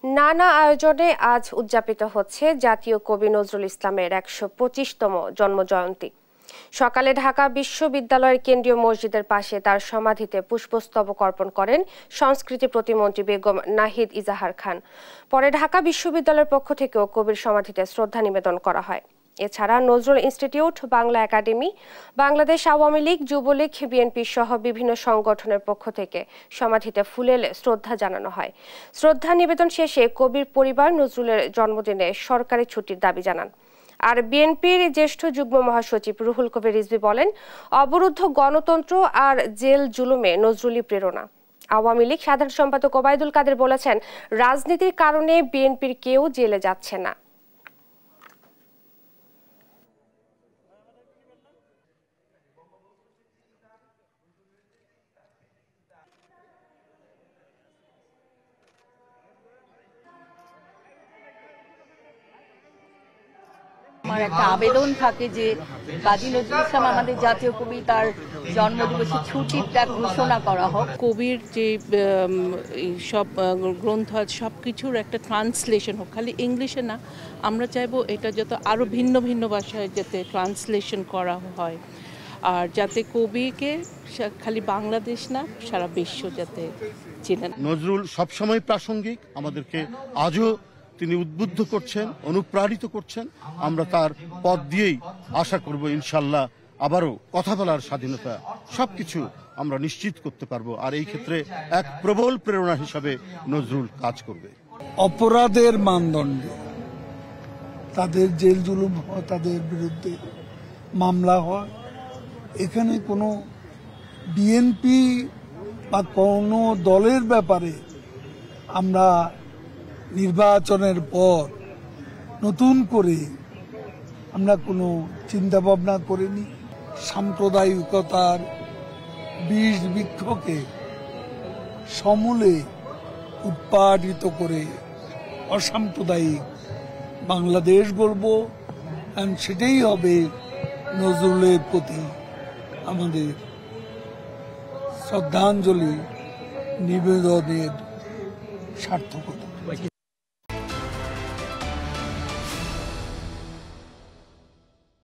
নানা আয়োজনে আজ উদযাপিত হচ্ছে জাতীয় কবি নজরুল ইসলামের ১২৫তম জন্মজয়ন্তী। সকালে ঢাকা বিশ্ববিদ্যালয়ের কেন্দ্রীয় মসজিদের পাশে তার সমাধিতে পুষ্পস্তবক অর্পণ করেন সংস্কৃতি প্রতিমন্ত্রী বেগম নাহিদ ইজাহার খান। পরে ঢাকা বিশ্ববিদ্যালয়ের পক্ষ থেকেও কবির সমাধিতে শ্রদ্ধা নিবেদন করা হয়। এছাড়া Nazrul institute, Bangla academy, Bangladesh Awami League, Jubo League, BNP সহ বিভিন্ন সংগঠনের পক্ষ থেকে সমাধিতে ফুলেল শ্রদ্ধা জানানো হয়। শ্রদ্ধা নিবেদন শেষে কবির পরিবার নজরুলের জন্মদিনে সরকারি ছুটির দাবি জানান। আর বিএনপির জ্যেষ্ঠ যুগ্ম মহাসচিব রুহুল কবির রিজভী বলেন, অবরুদ্ধ গণতন্ত্র আর জেল জুলুমে নজরুলই প্রেরণা। আওয়ামী লীগ সাধারণ সম্পাদক ওবায়দুল কাদের বলেছেন, রাজনীতির কারণে বিএনপির কেউ জেলে যাচ্ছে না। আমার একটা আবেদন থাকে যে কাজী নজরুল ইসলাম আমাদের জাতীয় কবি, তার জন্মদিবসে ছুটির ডাক ঘোষণা করা হোক। কবির যে সব গ্রন্থ সব কিছুর একটা ট্রান্সলেশন হোক, খালি ইংলিশে না। আমরা চাইবো এটা যাতে আরও ভিন্ন ভিন্ন ভাষায় যাতে ট্রান্সলেশন করা হয়, আর যাতে কবিকে খালি বাংলাদেশ না সারা বিশ্ব যাতে চেনেন। নজরুল সবসময় প্রাসঙ্গিক, আমাদেরকে আজও তিনি উদ্বুদ্ধ করছেন, অনুপ্রাণিত করছেন। আমরা তার পথ দিয়েই আশা করব ইনশাল্লাহ আবারও কথা বলার স্বাধীনতা সবকিছু আমরা নিশ্চিত করতে পারবো। আর এই ক্ষেত্রে এক প্রবল প্রেরণা হিসাবে নজরুল কাজ করবে। অপরাধের মানদণ্ডে তাদের জেল জুলুম হয়, তাদের বিরুদ্ধে মামলা হয়, এখানে কোনো বিএনপি বা কোনো দলের ব্যাপারে আমরা নির্বাচনের পর নতুন করে আমরা কোনো চিন্তা ভাবনা করিনি। সাম্প্রদায়িকতার বিষ বৃক্ষকে সমূলে উৎপাদিত করে অসাম্প্রদায়িক বাংলাদেশ গড়ব, সেটাই হবে নজরুলের প্রতি আমাদের শ্রদ্ধাঞ্জলি নিবেদনের সার্থকতা।